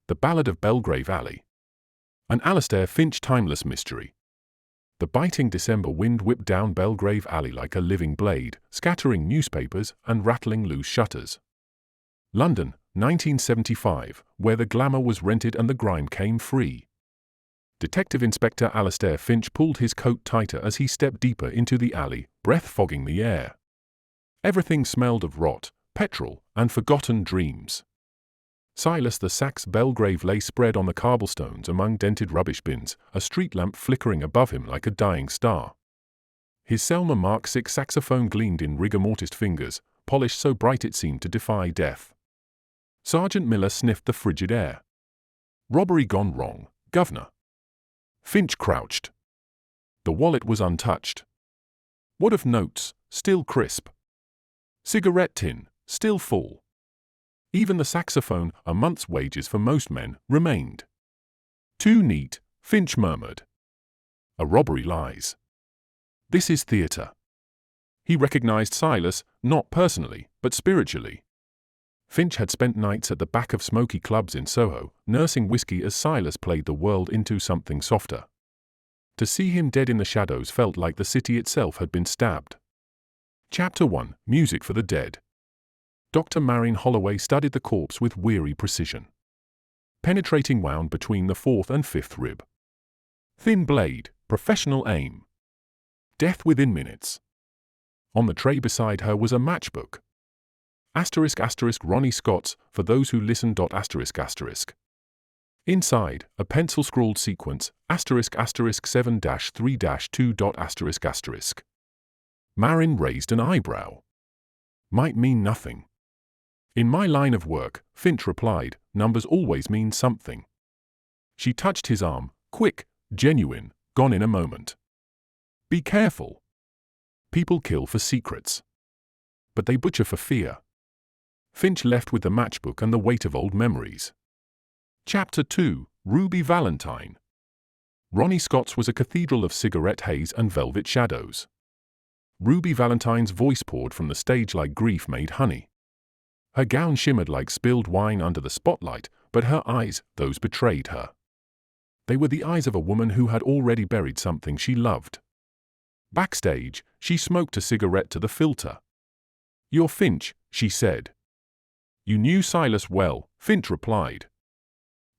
The Ballad of Belgrave Alley. An Alistair Finch timeless mystery. The biting December wind whipped down Belgrave Alley like a living blade, scattering newspapers and rattling loose shutters. London, 1975, where the glamour was rented and the grime came free. Detective Inspector Alistair Finch pulled his coat tighter as he stepped deeper into the alley, breath fogging the air. Everything smelled of rot, petrol, and forgotten dreams. Silas the sax Belgrave lay spread on the cobblestones among dented rubbish bins, a street lamp flickering above him like a dying star. His Selmer Mark 6 saxophone gleamed in rigor mortised fingers, polished so bright it seemed to defy death. Sergeant Miller sniffed the frigid air. Robbery gone wrong, Governor. Finch crouched. The wallet was untouched. Wad of notes, still crisp. Cigarette tin, still full. Even the saxophone, a month's wages for most men, remained. Too neat, Finch murmured. A robbery lies. This is theatre. He recognized Silas, not personally, but spiritually. Finch had spent nights at the back of smoky clubs in Soho, nursing whiskey as Silas played the world into something softer. To see him dead in the shadows felt like the city itself had been stabbed. Chapter 1, Music for the Dead. Dr. Marion Holloway studied the corpse with weary precision. Penetrating wound between the fourth and fifth rib. Thin blade, professional aim. Death within minutes. On the tray beside her was a matchbook. *** Ronnie Scott's, for those who listen. ***. Inside, a pencil-scrawled sequence, ***7-3-2. Marin raised an eyebrow. Might mean nothing. In my line of work, Finch replied, numbers always mean something. She touched his arm, quick, genuine, gone in a moment. Be careful. People kill for secrets. But they butcher for fear. Finch left with the matchbook and the weight of old memories. Chapter 2, Ruby Valentine. Ronnie Scott's was a cathedral of cigarette haze and velvet shadows. Ruby Valentine's voice poured from the stage like grief made honey. Her gown shimmered like spilled wine under the spotlight, but her eyes, those betrayed her. They were the eyes of a woman who had already buried something she loved. Backstage, she smoked a cigarette to the filter. "You're Finch," she said. "You knew Silas well," Finch replied.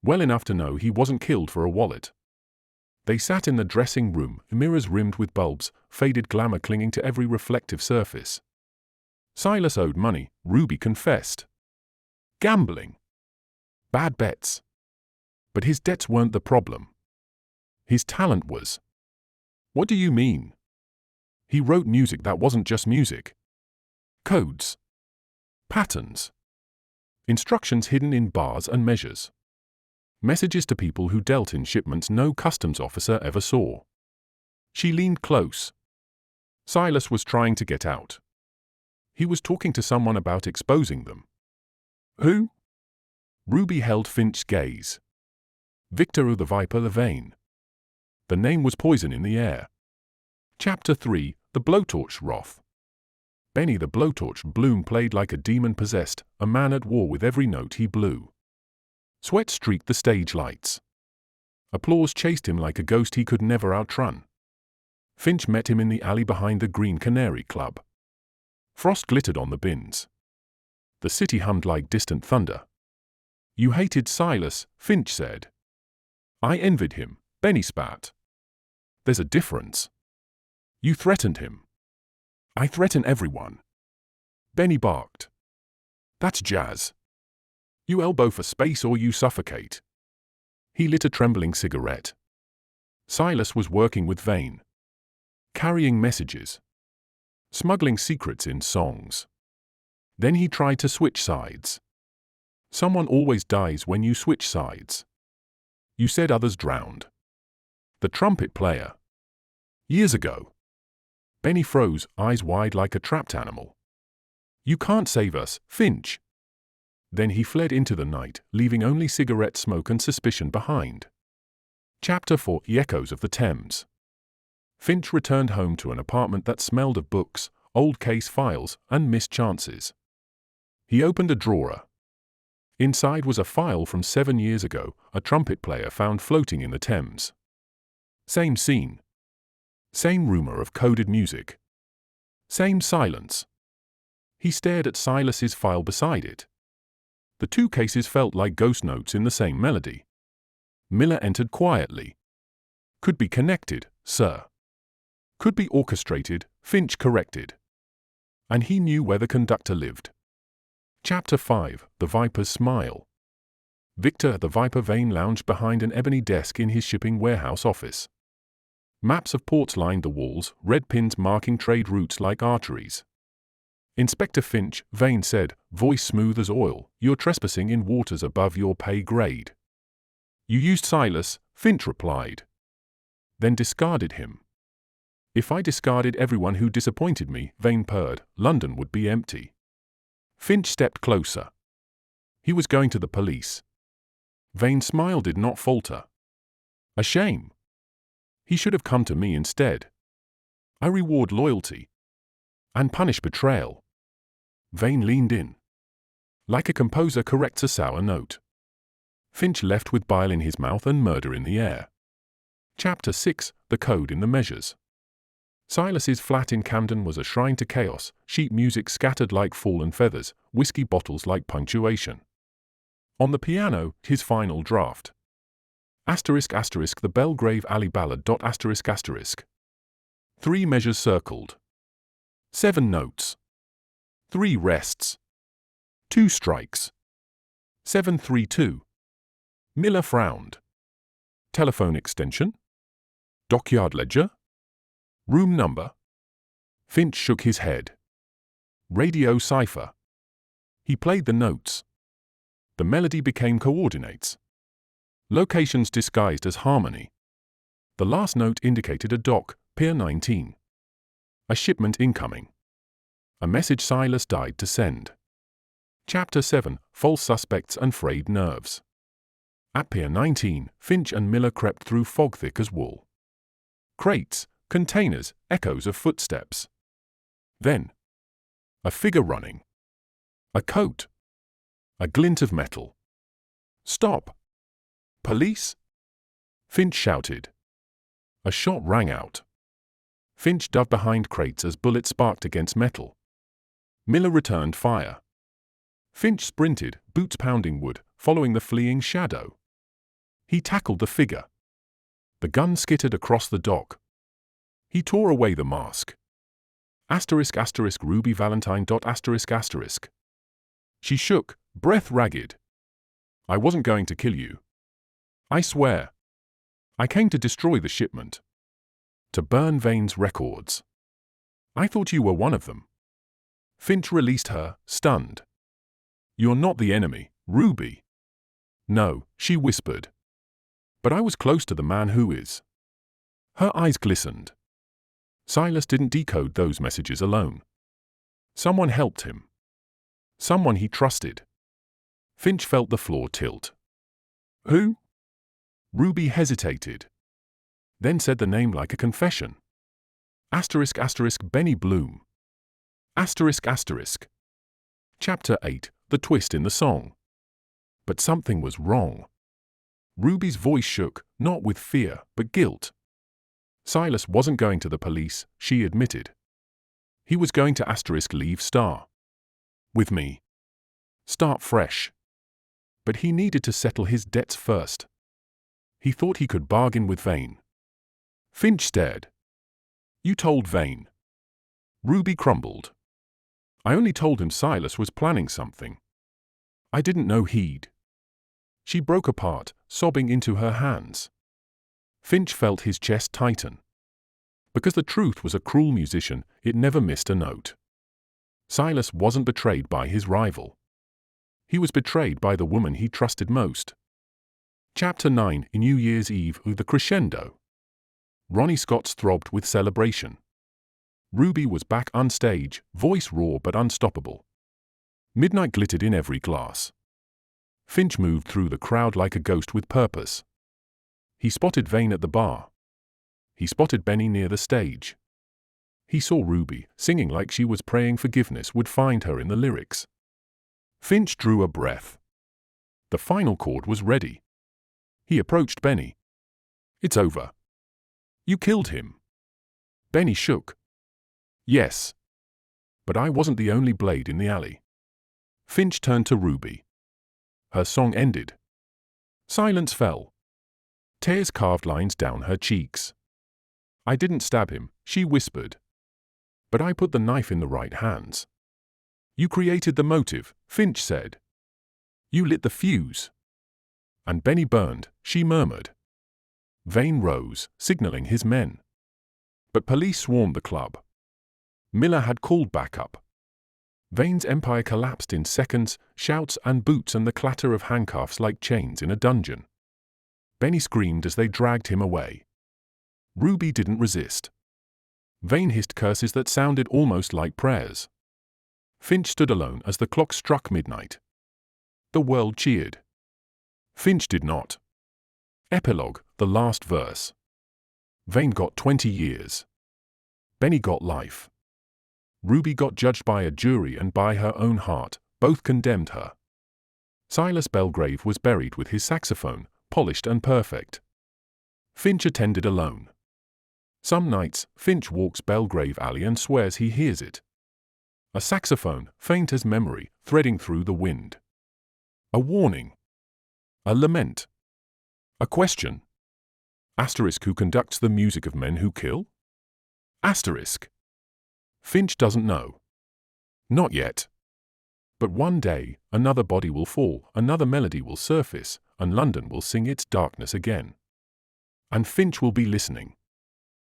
"Well enough to know he wasn't killed for a wallet." They sat in the dressing room, mirrors rimmed with bulbs, faded glamour clinging to every reflective surface. Silas owed money, Ruby confessed. Gambling. Bad bets. But his debts weren't the problem. His talent was. What do you mean? He wrote music that wasn't just music. Codes. Patterns. Instructions hidden in bars and measures. Messages to people who dealt in shipments no customs officer ever saw. She leaned close. Silas was trying to get out. He was talking to someone about exposing them. Who? Ruby held Finch's gaze. Victor the Viper Vane. The name was poison in the air. Chapter 3, The Blowtorch Wrath. Benny the Blowtorch Bloom played like a demon possessed, a man at war with every note he blew. Sweat streaked the stage lights. Applause chased him like a ghost he could never outrun. Finch met him in the alley behind the Green Canary Club. Frost glittered on the bins. The city hummed like distant thunder. "You hated Silas," Finch said. "I envied him," Benny spat. "There's a difference. You threatened him." "I threaten everyone," Benny barked. "That's jazz. You elbow for space or you suffocate." He lit a trembling cigarette. Silas was working with Vane. Carrying messages. Smuggling secrets in songs. Then he tried to switch sides. Someone always dies when you switch sides. You said others drowned. The trumpet player. Years ago. Benny froze, eyes wide like a trapped animal. "You can't save us, Finch." Then he fled into the night, leaving only cigarette smoke and suspicion behind. Chapter 4, The Echoes of the Thames. Finch returned home to an apartment that smelled of books, old case files, and missed chances. He opened a drawer. Inside was a file from 7 years ago, a trumpet player found floating in the Thames. Same scene. Same rumor of coded music. Same silence. He stared at Silas's file beside it. The two cases felt like ghost notes in the same melody. Miller entered quietly. Could be connected, sir. Could be orchestrated, Finch corrected. And he knew where the conductor lived. Chapter 5, The Viper's Smile. Victor the Viper Vane lounged behind an ebony desk in his shipping warehouse office. Maps of ports lined the walls, red pins marking trade routes like arteries. Inspector Finch, Vane said, voice smooth as oil, you're trespassing in waters above your pay grade. You used Silas, Finch replied. Then discarded him. If I discarded everyone who disappointed me, Vane purred, London would be empty. Finch stepped closer. He was going to the police. Vane's smile did not falter. A shame. He should have come to me instead. I reward loyalty. And punish betrayal. Vane leaned in. Like a composer corrects a sour note. Finch left with bile in his mouth and murder in the air. Chapter 6, The Code in the Measures. Silas's flat in Camden was a shrine to chaos, sheet music scattered like fallen feathers, whiskey bottles like punctuation. On the piano, his final draft. ***, the Belgrave Alley Ballad. ***. 3 measures circled. 7 notes. 3 rests. 2 strikes. 732. Miller frowned. Telephone extension? Dockyard ledger? Room number? Finch shook his head. Radio cipher. He played the notes. The melody became coordinates. Locations disguised as harmony. The last note indicated a dock, Pier 19. A shipment incoming. A message Silas died to send. Chapter 7, False Suspects and Frayed Nerves. At Pier 19, Finch and Miller crept through fog thick as wool. Crates, containers, echoes of footsteps. Then, a figure running. A coat. A glint of metal. Stop! Police? Finch shouted. A shot rang out. Finch dove behind crates as bullets sparked against metal. Miller returned fire. Finch sprinted, boots pounding wood, following the fleeing shadow. He tackled the figure. The gun skittered across the dock. He tore away the mask. ***, Ruby Valentine. ***. She shook, breath ragged. I wasn't going to kill you. I swear. I came to destroy the shipment. To burn Vane's records. I thought you were one of them. Finch released her, stunned. You're not the enemy, Ruby. No, she whispered. But I was close to the man who is. Her eyes glistened. Silas didn't decode those messages alone. Someone helped him. Someone he trusted. Finch felt the floor tilt. Who? Ruby hesitated. Then said the name like a confession. ***, Benny Bloom. ***. Chapter 8, The Twist in the Song. But something was wrong. Ruby's voice shook, not with fear, but guilt. Silas wasn't going to the police, she admitted. He was going to leave Star. With me. Start fresh. But he needed to settle his debts first. He thought he could bargain with Vane. Finch stared. You told Vane. Ruby crumbled. I only told him Silas was planning something. I didn't know he'd. She broke apart, sobbing into her hands. Finch felt his chest tighten. Because the truth was a cruel musician, it never missed a note. Silas wasn't betrayed by his rival. He was betrayed by the woman he trusted most. Chapter 9, New Year's Eve, The Crescendo. Ronnie Scott's throbbed with celebration. Ruby was back on stage, voice raw but unstoppable. Midnight glittered in every glass. Finch moved through the crowd like a ghost with purpose. He spotted Vane at the bar. He spotted Benny near the stage. He saw Ruby, singing like she was praying forgiveness would find her in the lyrics. Finch drew a breath. The final chord was ready. He approached Benny. "It's over. You killed him." Benny shook. "Yes. But I wasn't the only blade in the alley." Finch turned to Ruby. Her song ended. Silence fell. Tears carved lines down her cheeks. "I didn't stab him," she whispered. "But I put the knife in the right hands." "You created the motive," Finch said. "You lit the fuse." "And Benny burned," she murmured. Vane rose, signaling his men. But police swarmed the club. Miller had called backup. Vane's empire collapsed in seconds, shouts and boots and the clatter of handcuffs like chains in a dungeon. Benny screamed as they dragged him away. Ruby didn't resist. Vane hissed curses that sounded almost like prayers. Finch stood alone as the clock struck midnight. The world cheered. Finch did not. Epilogue, the last verse. Vane got 20 years. Benny got life. Ruby got judged by a jury and by her own heart, both condemned her. Silas Belgrave was buried with his saxophone, polished and perfect. Finch attended alone. Some nights, Finch walks Belgrave Alley and swears he hears it. A saxophone, faint as memory, threading through the wind. A warning. A lament. A question. Asterisk, who conducts the music of men who kill? Asterisk. Finch doesn't know. Not yet. But one day, another body will fall, another melody will surface, and London will sing its darkness again. And Finch will be listening.